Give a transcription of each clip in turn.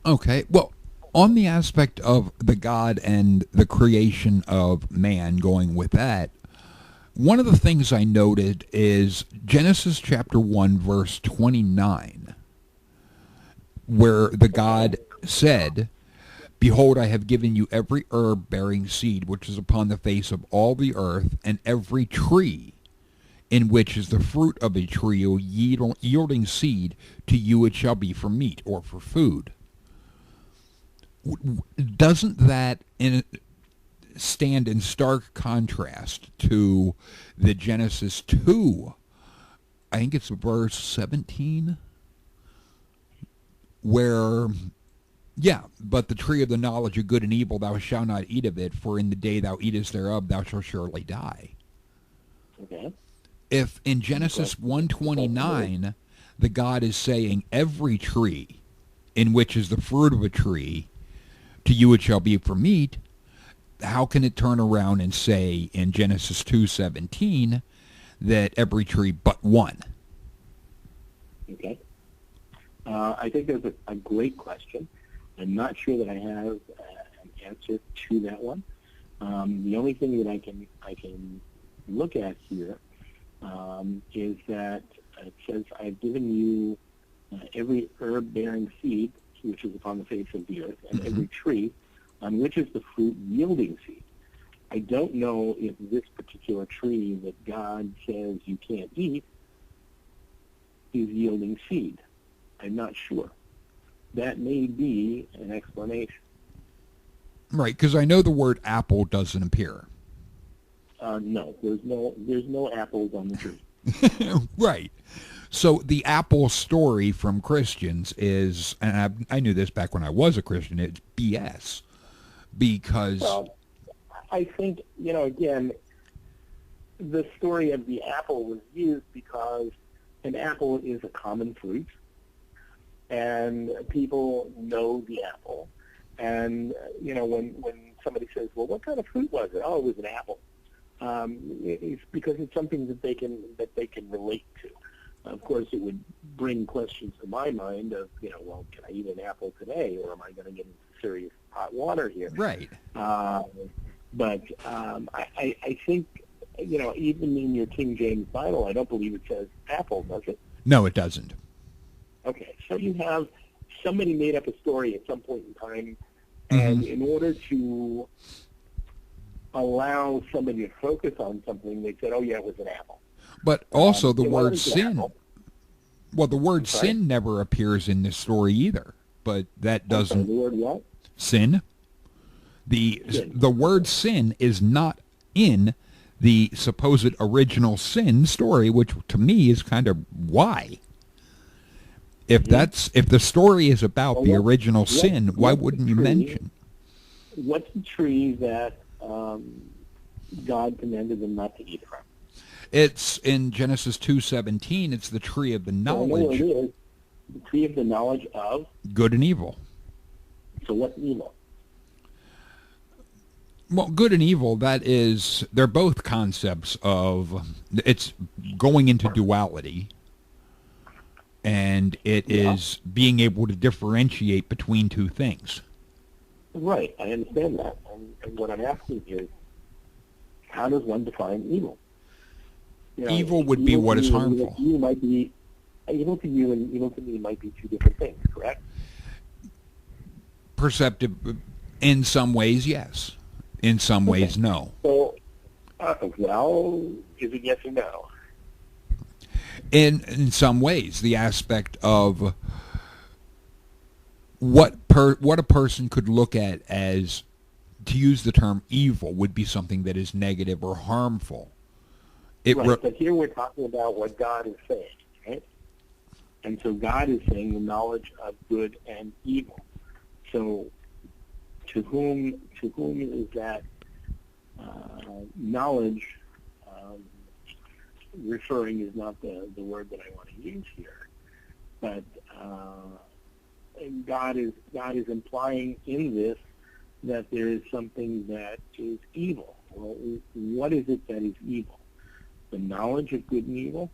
Okay. Well, on the aspect of the God and the creation of man, going with that, one of the things I noted is Genesis chapter 1, verse 29, where the God said, "Behold, I have given you every herb bearing seed which is upon the face of all the earth, and every tree in which is the fruit of a tree yielding seed, to you it shall be for meat," or for food. Doesn't that stand in stark contrast to the Genesis 2? I think it's verse 17, where, yeah, but the tree of the knowledge of good and evil, thou shalt not eat of it, for in the day thou eatest thereof, thou shalt surely die. Okay. If in Genesis 1:29, the God is saying every tree in which is the fruit of a tree, to you it shall be for meat, how can it turn around and say in Genesis 2:17 that every tree but one? Okay. I think that's a great question. I'm not sure that I have an answer to that one. The only thing that I can look at here is that it says, "I've given you every herb-bearing seed which is upon the face of the earth, and every tree on which is the fruit yielding seed." I don't know if this particular tree that God says you can't eat is yielding seed. I'm not sure. That may be an explanation. Right, because I know the word apple doesn't appear. No, there's no apples on the tree. Right. So the apple story from Christians is, and I knew this back when I was a Christian, it's BS. Because... Well, I think, again, the story of the apple was used because an apple is a common fruit, and people know the apple. And, when somebody says, "Well, what kind of fruit was it?" "Oh, it was an apple." It's because it's something that they can relate to. Of course, it would bring questions to my mind of, well, can I eat an apple today, or am I going to get into serious hot water here? Right. But I think, even in your King James Bible, I don't believe it says apple, does it? No, it doesn't. Okay, so you have somebody made up a story at some point in time, and in order to allow somebody to focus on something, they said, "Oh, yeah, it was an apple." But also the it word wasn't an sin. apple. Well, the word I'm sorry? sin never appears in this story either. But that I'm sorry, doesn't... the word what? Sin? Sin. The word sin is not in the supposed original sin story, which to me is kind of why. If the story is about the original sin, why wouldn't you mention? What's the tree that God commanded them not to eat from? It's in Genesis 2:17. It's the tree of the So I know knowledge, what it is. The tree of the knowledge of. good and evil. So what's evil? Well, good and evil, they're both concepts of, it's going into duality, and it is being able to differentiate between two things. Right, I understand that. And what I'm asking is, how does one define evil? Evil would be what is harmful. Evil might be, evil to you and evil to me might be two different things, correct? Perceptive, in some ways, yes. In some ways, no. So, well, is it yes or no? In some ways, the aspect of what a person could look at as, to use the term evil, would be something that is negative or harmful. Right, but here we're talking about what God is saying, right? And so God is saying the knowledge of good and evil. So to whom is that knowledge referring is not the word that I want to use here, but God is implying in this that there is something that is evil. Well, what is it that is evil? The knowledge of good and evil?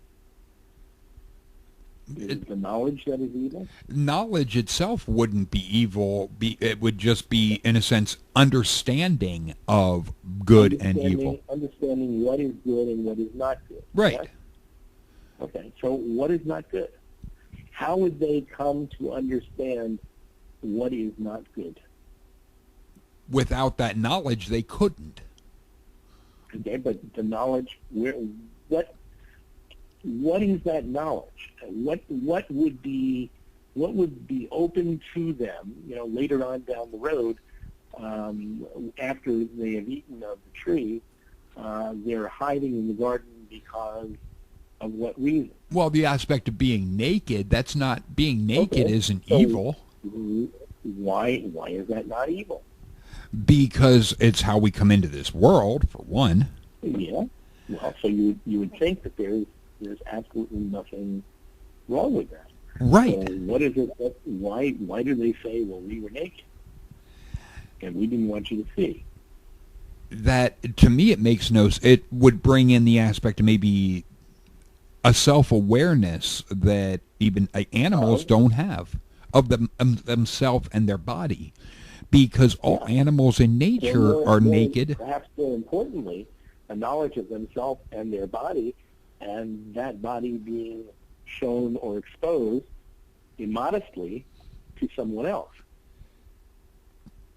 Is it the knowledge that is evil? Knowledge itself wouldn't be evil. It would just be, in a sense, understanding of good and evil. Understanding what is good and what is not good. Right. Right? Okay, so what is not good? How would they come to understand what is not good? Without that knowledge, they couldn't. Okay, but the knowledge, what is that knowledge? What would be open to them, later on down the road, after they have eaten of the tree? They're hiding in the garden because of what reason? Well, the aspect of being naked, that's not, being naked isn't evil. Why is that not evil? Because it's how we come into this world, for one. Yeah. Well, so you would think that there's absolutely nothing wrong with that. Right. So what is it why do they say, well, we were naked and we didn't want you to see? That, to me, it would bring in the aspect of maybe a self-awareness that even animals don't have of themselves and their body, because all animals in nature are naked. Perhaps more importantly, a knowledge of themselves and their body, and that body being shown or exposed immodestly to someone else.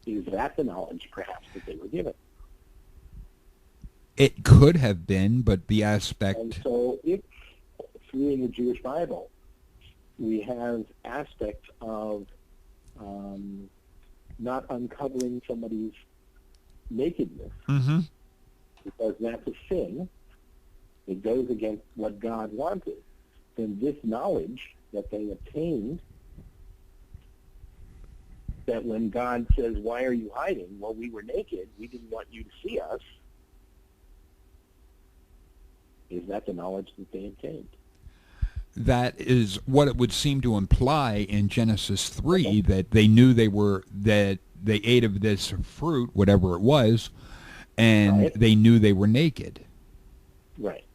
Is that the knowledge, perhaps, that they were given? It could have been, but the aspect... And so if, through the Jewish Bible, we have aspects of not uncovering somebody's nakedness, because that's a sin, it goes against what God wanted, then this knowledge that they obtained, that when God says, why are you hiding? Well, we were naked. We didn't want you to see us. Is that the knowledge that they obtained? That is what it would seem to imply in Genesis 3, that they knew that they ate of this fruit, whatever it was, and they knew they were naked. Right.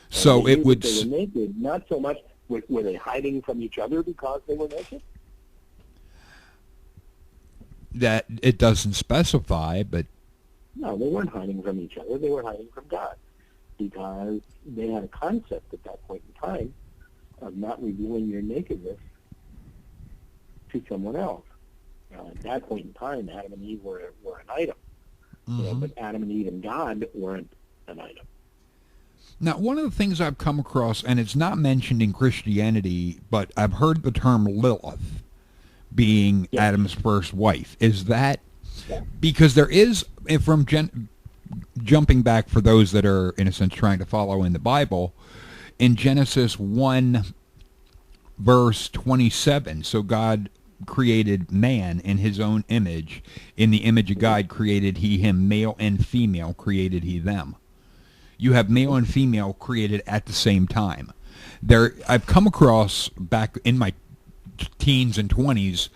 So it would... They were naked, not so much, were they hiding from each other because they were naked? That it doesn't specify, but... No, they weren't hiding from each other. They were hiding from God, because they had a concept at that point in time of not revealing your nakedness to someone else. At that point in time, Adam and Eve were an item. But Adam and Eve and God weren't an item. Now, one of the things I've come across, and it's not mentioned in Christianity, but I've heard the term Lilith being Adam's first wife. Is that because there is, from jumping back for those that are, in a sense, trying to follow in the Bible, in Genesis 1, verse 27, so God created man in his own image. In the image of God created he him, male and female created he them. You have male and female created at the same time. I've come across, back in my teens and 20s,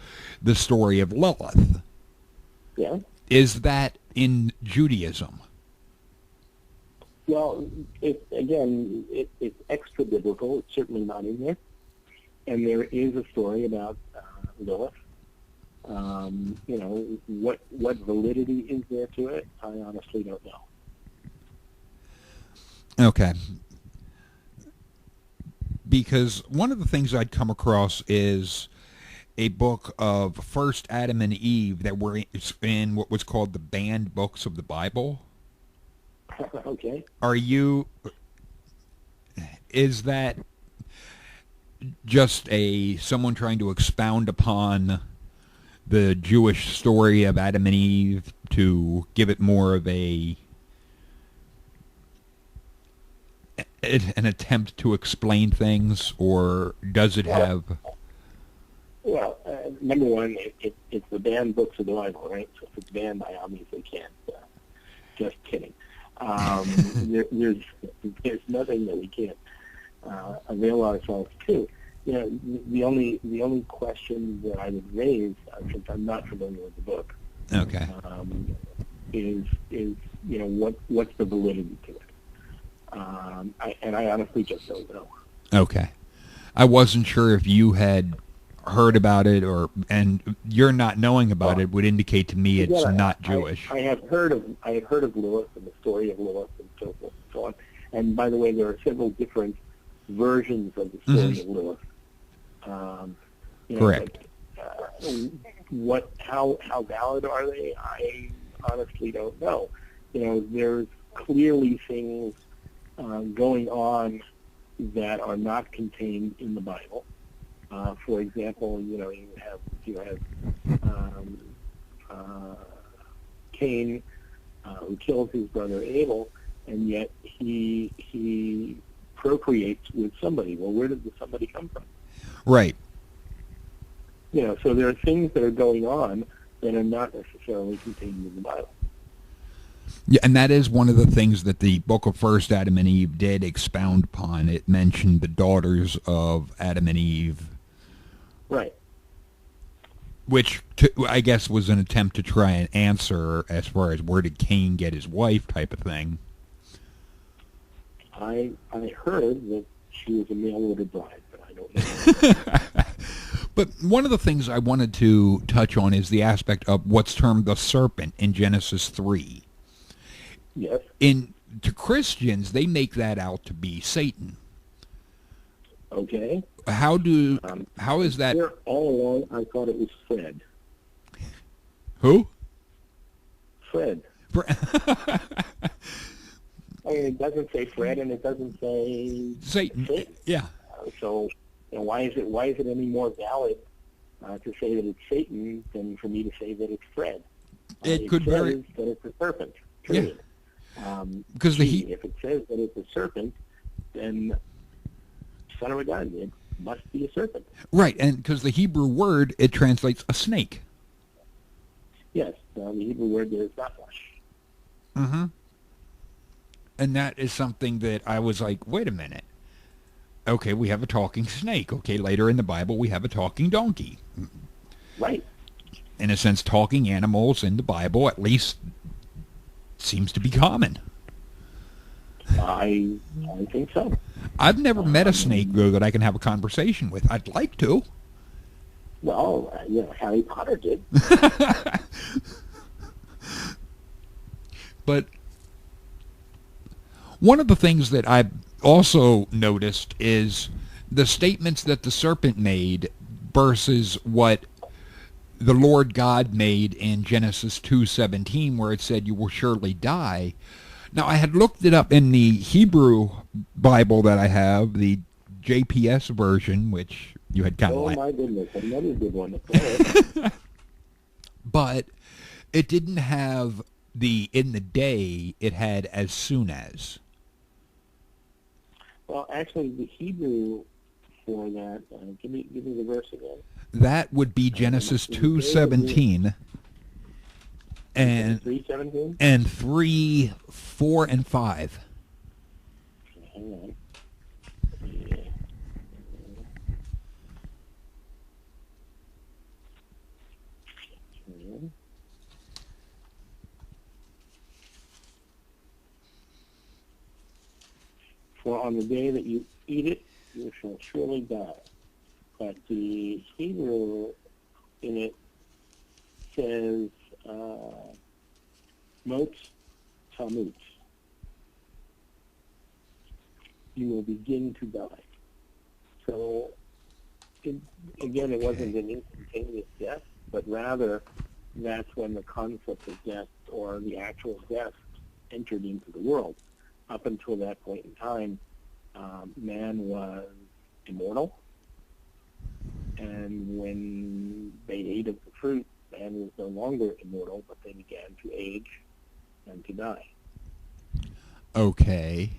the story of Lilith. Yeah. Is that in Judaism? Well, it's extra biblical. It's certainly not in there. And there is a story about Lilith. What validity is there to it? I honestly don't know. Okay. Because one of the things I'd come across is a book of First Adam and Eve that were in what was called the banned books of the Bible. Okay. Is that just someone trying to expound upon the Jewish story of Adam and Eve to give it more of an attempt to explain things, or does it have... Well, number one, it's the banned books of the Bible, right? So if it's banned, I obviously can't. Just kidding. There's nothing that we can't avail ourselves to. The only question that I would raise, since I'm not familiar with the book, okay, is what's the validity to it? I honestly just don't know. Okay. I wasn't sure if you had heard about it, and your not knowing about it would indicate to me it's not Jewish. I have heard of Lilith and the story of Lilith and so forth and so on. And by the way, there are several different versions of the story of Lilith. Correct. But, how valid are they? I honestly don't know. There's clearly things going on that are not contained in the Bible. For example, you have Cain, who kills his brother Abel, and yet he procreates with somebody. Well, where did the somebody come from? Right. So there are things that are going on that are not necessarily contained in the Bible. Yeah, and that is one of the things that the book of First Adam and Eve did expound upon. It mentioned the daughters of Adam and Eve. Right. Which, I guess, was an attempt to try and answer as far as where did Cain get his wife type of thing. I heard that she was a mail-order bride, but I don't know. But one of the things I wanted to touch on is the aspect of what's termed the serpent in Genesis 3. Yes. To Christians, they make that out to be Satan. Okay. How is that? All along, I thought it was Fred. Who? Fred. I mean, it doesn't say Fred, and it doesn't say Satan. Yeah. So, why is it any more valid to say that it's Satan than for me to say that it's Fred? It could says that it's a serpent. Period. Yeah. Because if it says that it's a serpent, then son of a gun, it must be a serpent. Right, and because the Hebrew word, it translates a snake. Yes, the Hebrew word there is nachash. Mm-hmm. And that is something that I was like, wait a minute. Okay, we have a talking snake. Okay, later in the Bible, we have a talking donkey. Right. In a sense, talking animals in the Bible, at least, seems to be common. I think so. I've never met a snake, though, that I can have a conversation with. I'd like to. Well, Harry Potter did. But one of the things that I've also noticed is the statements that the serpent made versus what the Lord God made in Genesis 2:17, where it said, "You will surely die." Now, I had looked it up in the Hebrew Bible that I have, the JPS version, which you had kind of my goodness, another good one. But it didn't have the "in the day," it had "as soon as." Well, actually, the Hebrew for that, give me the verse again. That would be Genesis 2:17. And 3:17? And 3, 4, and 5. Hang on. Yeah. For on the day that you eat it, you shall surely die. But the Hebrew in it says, Mot Tamut. You will begin to die. So, it wasn't an instantaneous death, but rather that's when the concept of death or the actual death entered into the world. Up until that point in time, man was immortal. And when they ate of the fruit, man was no longer immortal, but they began to age and to die. Okay.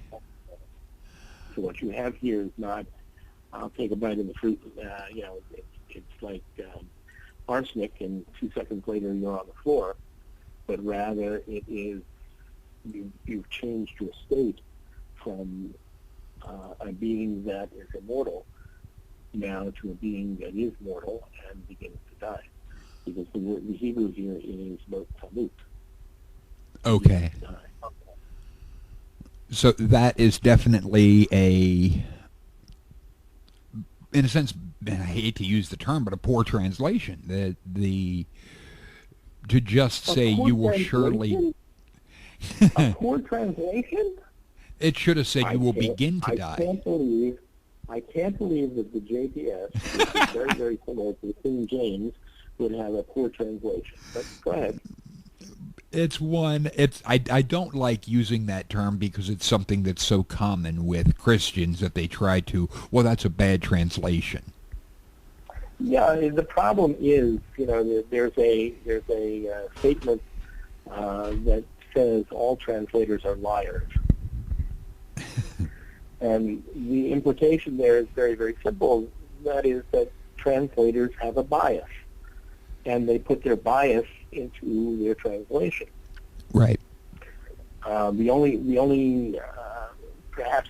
So what you have here is not, I'll take a bite of the fruit, it's like arsenic, and 2 seconds later you're on the floor, but rather it is, you've changed your state from a being that is immortal now to a being that is mortal and begins to die. Because the Hebrew here is both tamut. Okay. So that is definitely in a sense, and I hate to use the term, but a poor translation. To just say you will surely. A poor translation? It should have said you will begin to die. I can't believe that the JPS, which is very, very similar to the King James, would have a poor translation. But go ahead. I don't like using that term because it's something that's so common with Christians that they try to, well, that's a bad translation. Yeah, the problem is, there's a statement that says all translators are liars. And the implication there is very, very simple. That is that translators have a bias, and they put their bias into their translation. Right. Perhaps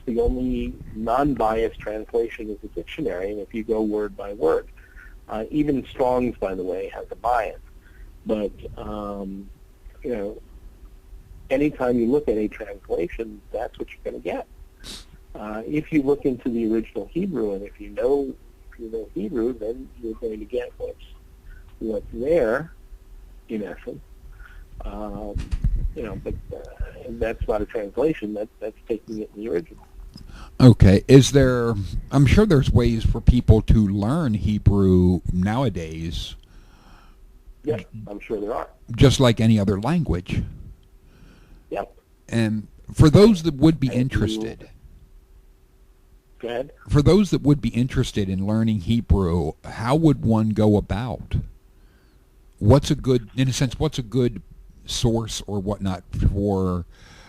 the only non-biased translation is the dictionary, and if you go word by word. Even Strong's, by the way, has a bias. But, anytime you look at a translation, that's what you're going to get. If you look into the original Hebrew, and if you know Hebrew, then you're going to get what's there, in essence. But that's not a translation. That's taking it in the original. Okay. I'm sure there's ways for people to learn Hebrew nowadays. Yeah, I'm sure there are. Just like any other language. Yep. And for those that would be interested. Go ahead. For those that would be interested in learning Hebrew, how would one go about? What's a good source or whatnot for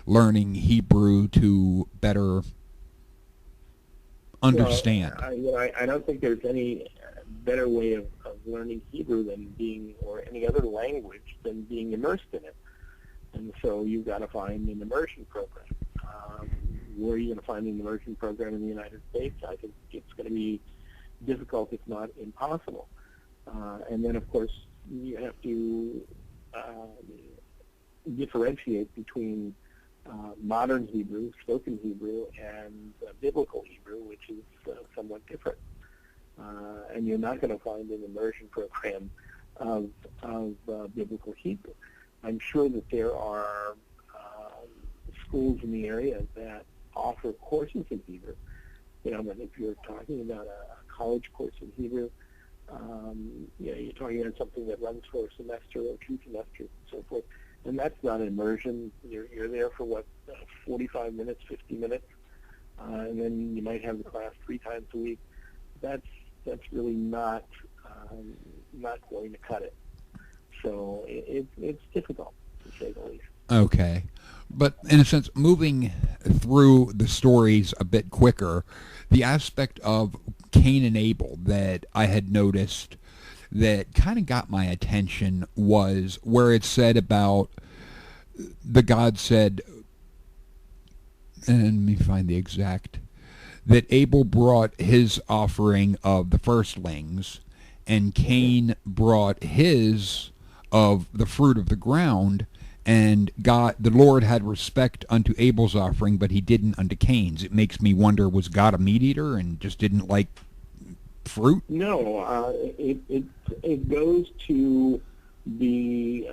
learning Hebrew to better understand? Well, I don't think there's any better way of learning Hebrew or any other language than being immersed in it. And so you've got to find an immersion program. Where are you going to find an immersion program in the United States? I think it's going to be difficult, if not impossible. And then, of course, you have to differentiate between modern Hebrew, spoken Hebrew, and biblical Hebrew, which is somewhat different. And you're not going to find an immersion program of biblical Hebrew. I'm sure that there are schools in the area that offer courses in Hebrew. But if you're talking about a college course in Hebrew, you're talking about something that runs for a semester or 2 semesters and so forth. And that's not immersion. You're there for 45 minutes, 50 minutes, and then you might have the class 3 times a week. That's really not going to cut it. So it's difficult, to say the least. Okay. But in a sense, moving through the stories a bit quicker, the aspect of Cain and Abel that I had noticed that kind of got my attention was where it said about the God said, and let me find the exact, that Abel brought his offering of the firstlings, and Cain brought his of the fruit of the ground, and God, the Lord had respect unto Abel's offering, but he didn't unto Cain's. It makes me wonder, was God a meat eater and just didn't like fruit? No, it goes to the,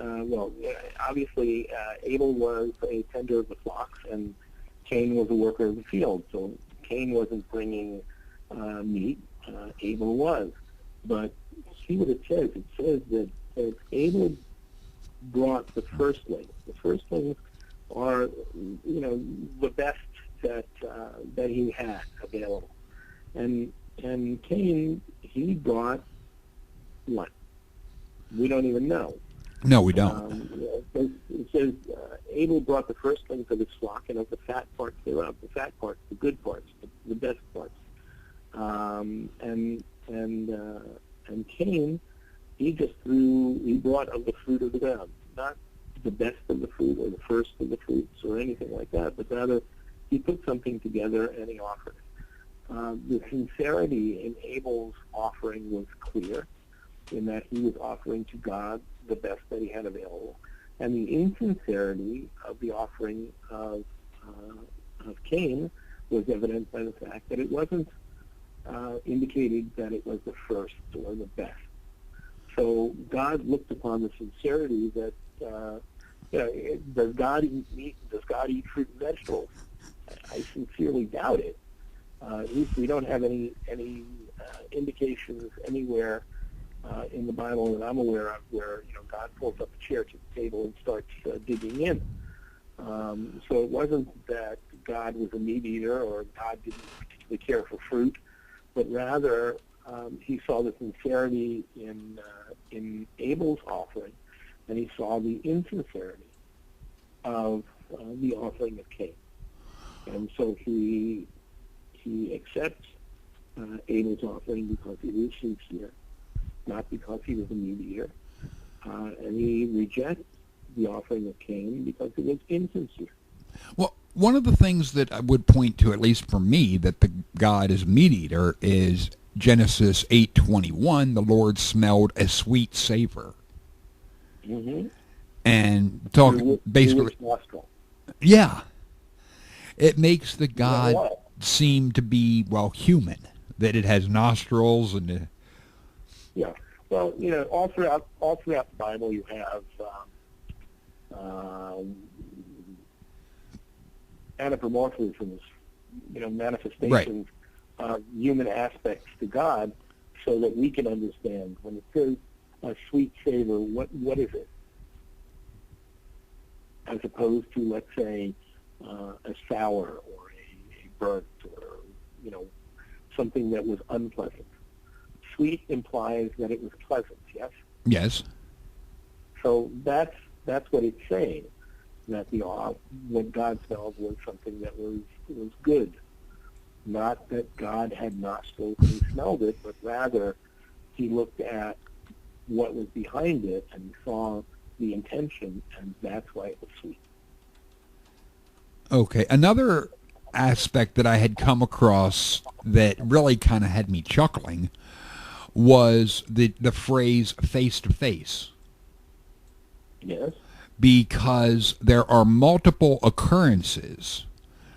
obviously Abel was a tender of the flocks, and Cain was a worker of the field. So Cain wasn't bringing meat, Abel was. But see what it says. It says that Abel brought the firstlings. The firstlings are, the best that he had available. And Cain, he brought what? We don't even know. No, we don't. It says Abel brought the firstlings of his flock and of the fat parts thereof. The fat parts, the good parts, the best parts. And Cain, he brought of the fruit of the ground, not the best of the fruit or the first of the fruits or anything like that, but rather he put something together and he offered it. The sincerity in Abel's offering was clear, in that he was offering to God the best that he had available. And the insincerity of the offering of Cain was evident by the fact that it wasn't indicated that it was the first or the best. So God looked upon the sincerity that, does God eat meat? Does God eat fruit and vegetables? I sincerely doubt it. At least we don't have any indications anywhere in the Bible that I'm aware of where God pulls up a chair to the table and starts digging in. So it wasn't that God was a meat eater or God didn't particularly care for fruit, but rather he saw the sincerity in Abel's offering, and he saw the insincerity of the offering of Cain. And so he accepts Abel's offering because it is sincere, not because he was a meat eater. And he rejects the offering of Cain because it was insincere. Well, one of the things that I would point to, at least for me, that the God is meat eater is Genesis 8:21. The Lord smelled a sweet savor, and talking basically, yeah, it makes the God seem to be human. That it has nostrils and yeah. Well, all throughout the Bible, you have anthropomorphisms, manifestations of human aspects to God, so that we can understand when it says a sweet savor, what is it? As opposed to, let's say, a sour or a burnt or something that was unpleasant. Sweet implies that it was pleasant. Yes. Yes. So that's what it's saying. That what God smelled was something that was good. Not that God had nostrils and he smelled it, but rather he looked at what was behind it and he saw the intention, and that's why it was sweet. Okay. Another aspect that I had come across that really kind of had me chuckling was the phrase face to face. Yes. Because there are multiple occurrences,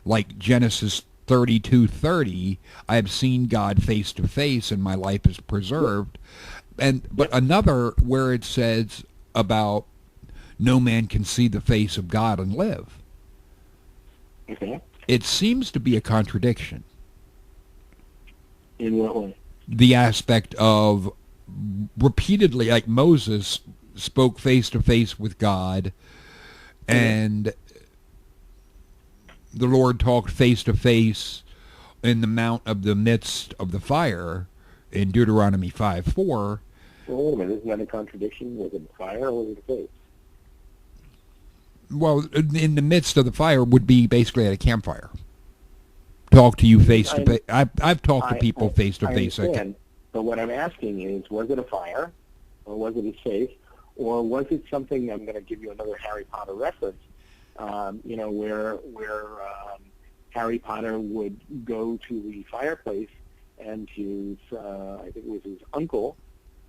like Genesis 32:30. I have seen God face to face, and my life is preserved. But another where it says about no man can see the face of God and live. Okay. It seems to be a contradiction. In what way? The aspect of repeatedly, like Moses spoke face to face with God, and the Lord talked face to face in the mount of the midst of the fire in Deuteronomy 5:4. Well, wait a minute, isn't that a contradiction? Was it the fire or was it the face? Well, in the midst of the fire would be basically at a campfire. Talk to you face to face. I've talked to people face to face. But what I'm asking is, was it a fire, or was it a safe, or was it something? I'm going to give you another Harry Potter reference. Where Harry Potter would go to the fireplace, and his I think it was his uncle,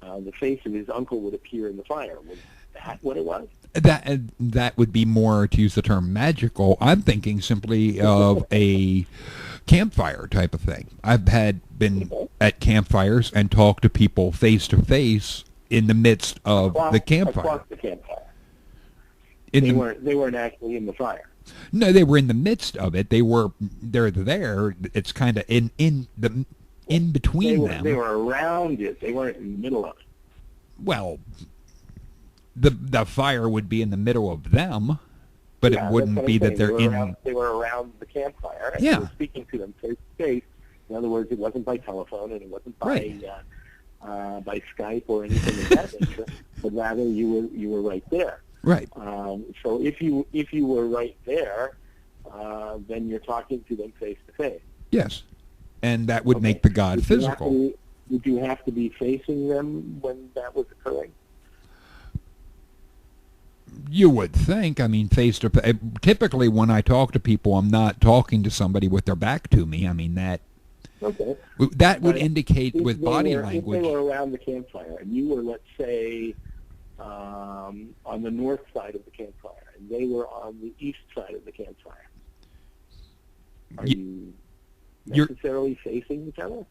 the face of his uncle would appear in the fire. Was that what it was? That would be more, to use the term, magical. I'm thinking simply of a campfire type of thing. I've been at campfires and talked to people face to face in the midst of the campfire. Across the campfire. They weren't actually in the fire. No, they were in the midst of it. They're there. It's kind of in between them. They were around it. They weren't in the middle of it. Well, the fire would be in the middle of them, but it wouldn't be that they're in. They were around the campfire, and yeah. They were speaking to them face to face. In other words, it wasn't by telephone, and it wasn't by Skype or anything of that nature, but rather you were right there. Right. So if you were right there, then you're talking to them face to face. Yes, and that would make the God physical. Would you have to be facing them when that was occurring? You would think. I mean, face to face. Typically, when I talk to people, I'm not talking to somebody with their back to me. I mean, that would indicate with body language. If they were around the campfire, and you were, let's say, on the north side of the campfire, and they were on the east side of the campfire, are you necessarily facing each other?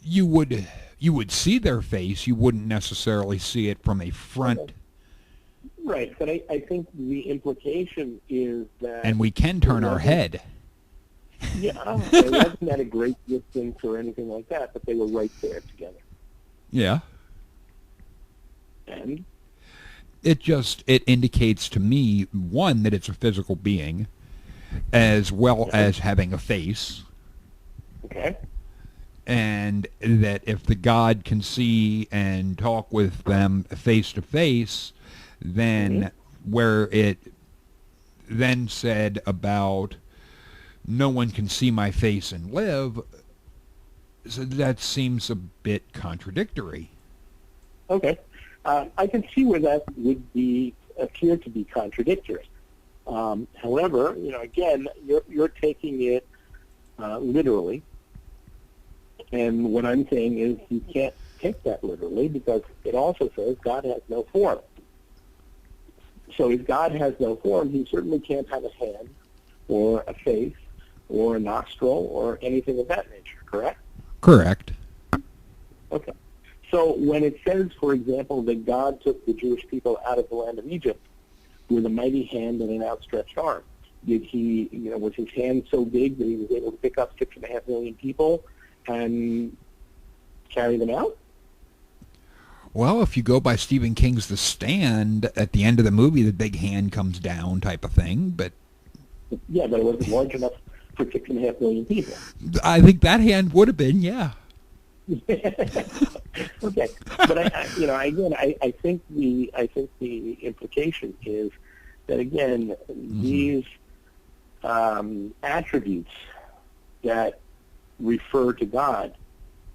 you would see their face. You wouldn't necessarily see it from a front. Okay. Right, but I think the implication is that... And we can turn our head. Yeah, it wasn't at a great distance or anything like that, but they were right there together. Yeah. And? It indicates to me, one, that it's a physical being, as well as having a face. Okay. And that if the God can see and talk with them face to face, then where it then said about no one can see my face and live, so that seems a bit contradictory. Okay. I can see where that would appear to be contradictory. However, again, you're taking it literally. And what I'm saying is you can't take that literally because it also says God has no form. So if God has no form, he certainly can't have a hand or a face or a nostril or anything of that nature, correct? Correct. Okay. So when it says, for example, that God took the Jewish people out of the land of Egypt with a mighty hand and an outstretched arm, did he, was his hand so big that he was able to pick up 6.5 million people and carry them out? Well, if you go by Stephen King's The Stand, at the end of the movie, the big hand comes down type of thing, but... Yeah, but it wasn't large enough for 6.5 million people. I think that hand would have been, yeah. Okay, but I think the implication is that again these attributes that refer to God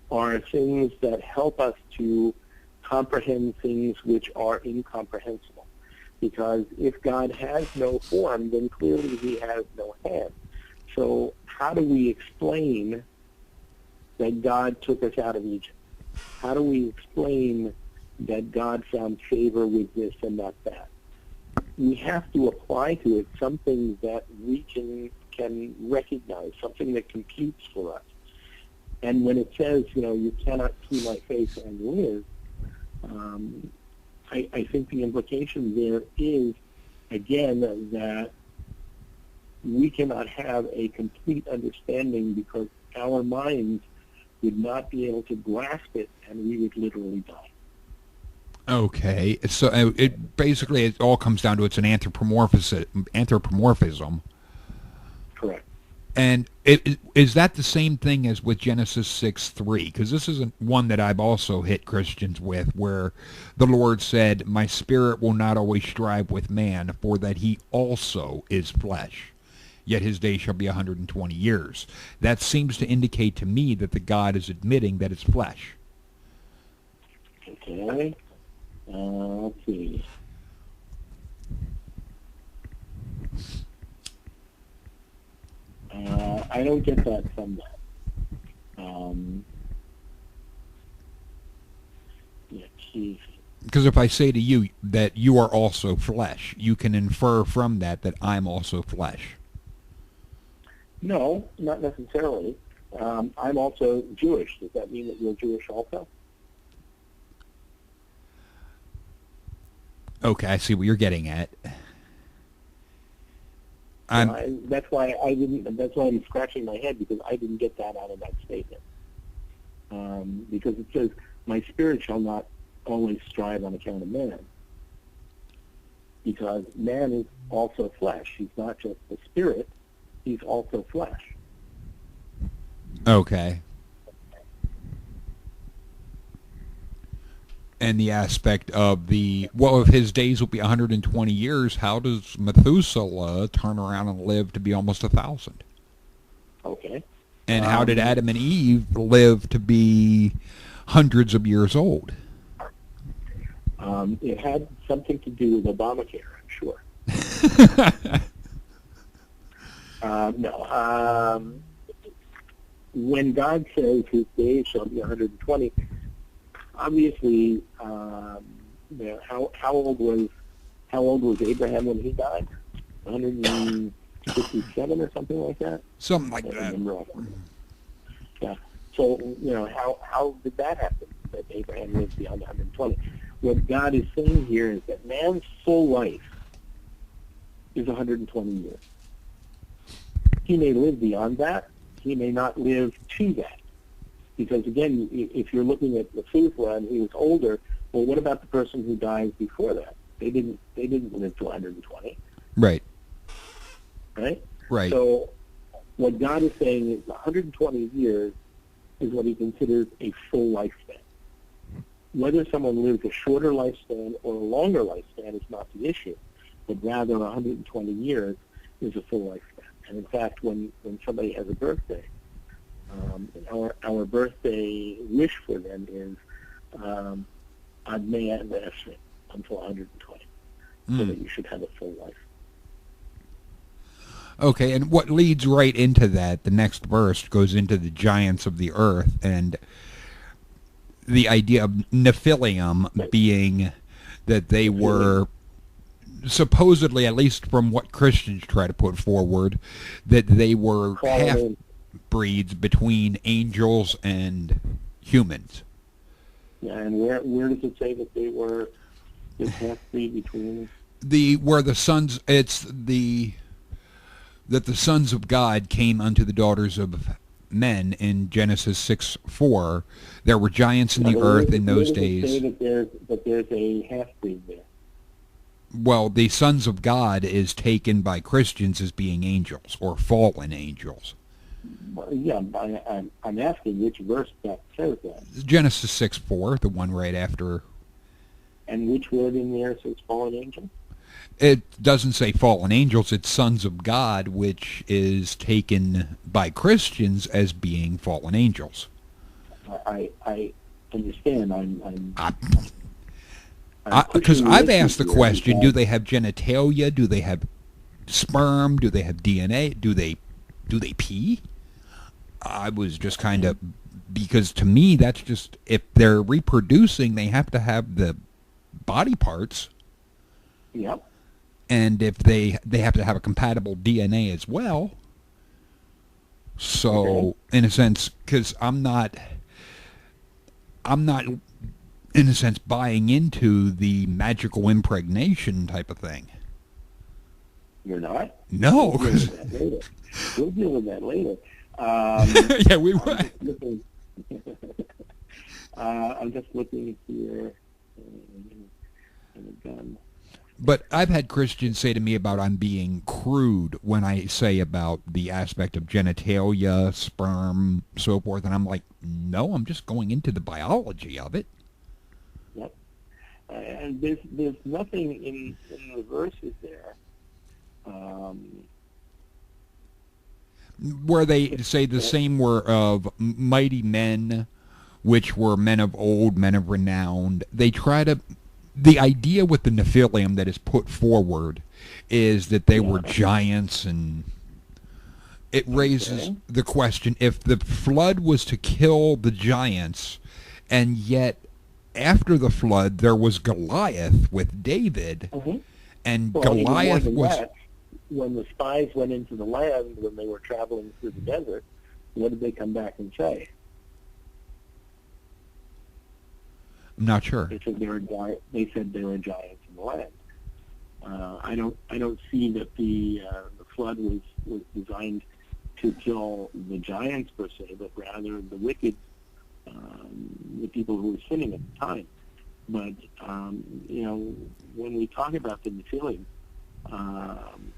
are things that help us to comprehend things which are incomprehensible. Because if God has no form, then clearly he has no hand. So how do we explain that God took us out of Egypt? How do we explain that God found favor with this and not that? We have to apply to it something that we can recognize, something that computes for us. And when it says, you cannot see my face and live, I think the implication there is, again, that we cannot have a complete understanding because our minds would not be able to grasp it, and we would literally die. Okay, so it all comes down to it's an anthropomorphism. Correct. And is that the same thing as with Genesis 6:3? Because this is one that I've also hit Christians with, where the Lord said, "My spirit will not always strive with man, for that he also is flesh. Yet his day shall be 120 years." That seems to indicate to me that the God is admitting that it's flesh. Okay. Let's see. I don't get that from that. Because if I say to you that you are also flesh, you can infer from that I'm also flesh. No, not necessarily. I'm also Jewish. Does that mean that you're Jewish also? Okay, I see what you're getting at. That's why I'm scratching my head, because I didn't get that out of that statement. Because it says, "My spirit shall not always strive on account of man," because man is also flesh. He's not just the spirit; he's also flesh. Okay. And the aspect of if his days will be 120 years, how does Methuselah turn around and live to be almost 1,000? Okay. And how did Adam and Eve live to be hundreds of years old? It had something to do with Obamacare, I'm sure. No. When God says his days shall be 120, obviously, how old was Abraham when he died? 157 or something like that. Something like that. Yeah. So, how did that happen, that Abraham lived beyond 120? What God is saying here is that man's full life is 120 years. He may live beyond that. He may not live to that. Because, again, if you're looking at Methuselah and he was older, well, what about the person who dies before that? They didn't live to 120. Right. Right? Right. So what God is saying is 120 years is what he considers a full lifespan. Whether someone lives a shorter lifespan or a longer lifespan is not the issue, but rather 120 years is a full lifespan. And in fact, when somebody has a birthday, our birthday wish for them is Ad mea ve'esrim, until 120, so that you should have a full life. Okay, and what leads right into that, the next verse goes into the giants of the earth, and the idea of Nephilim being that they were supposedly, at least from what Christians try to put forward, that they were half-breeds between angels and humans. Yeah, and where does it say that they were this half-breed between? Where the sons, that the sons of God came unto the daughters of men in Genesis 6:4. There were giants in the earth in those days. Where does it say that there's a half-breed there? Well, the sons of God is taken by Christians as being angels or fallen angels. Well, yeah, I'm asking which verse that says that. Genesis 6:4, the one right after. And which word in there says fallen angel? It doesn't say fallen angels, it's sons of God, which is taken by Christians as being fallen angels. I understand. Because I've asked the question, do they have genitalia? Do they have sperm? Do they have DNA? Do they pee? I was just kind of, because to me that's just, if they're reproducing, they have to have the body parts. Yep. And if they have to have a compatible DNA as well. So, in a sense, because I'm not, in a sense, buying into the magical impregnation type of thing. You're not? No. We'll deal with that later. Yeah, we will. I'm just looking here. Again. But I've had Christians say to me about I'm being crude when I say about the aspect of genitalia, sperm, so forth, and I'm like, no, I'm just going into the biology of it. Yep. And there's nothing in the verses there where they say the same were of mighty men, which were men of old, men of renown. They try to... The idea with the Nephilim that is put forward is that they were giants, and it raises the question, if the flood was to kill the giants, and yet after the flood there was Goliath with David, and Goliath was... That, when the spies went into the land, when they were traveling through the desert, what did they come back and say? I'm not sure. They said they were giants in the land. I don't see that the flood was designed to kill the giants per se, but rather the wicked, the people who were sinning at the time. But when we talk about the Nephilim, I'm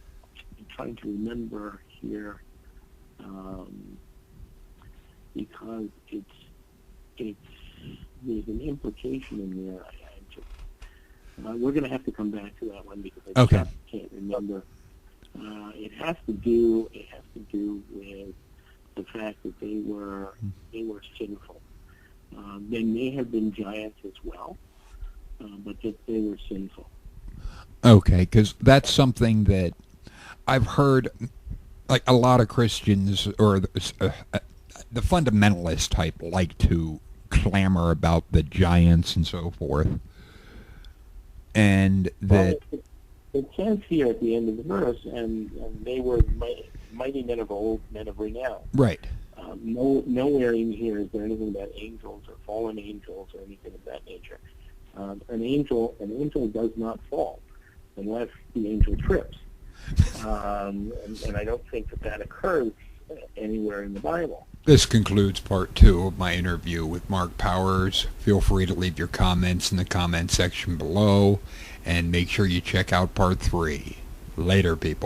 trying to remember here because it's there's an implication in there. We're going to have to come back to that one because I just can't remember. It has to do with the fact that they were sinful. They may have been giants as well, but that they were sinful. Okay, because that's something that I've heard, like a lot of Christians or the fundamentalist type like to clamor about the giants and so forth, and that it says here at the end of the verse, and they were mighty men of old, men of renown. Right. Nowhere in here is there anything about angels or fallen angels or anything of that nature. An angel does not fall unless the angel trips, and I don't think that occurs anywhere in the Bible. This concludes part 2 of my interview with Mark Powers. Feel free to leave your comments in the comment section below, and make sure you check out part 3. Later, people.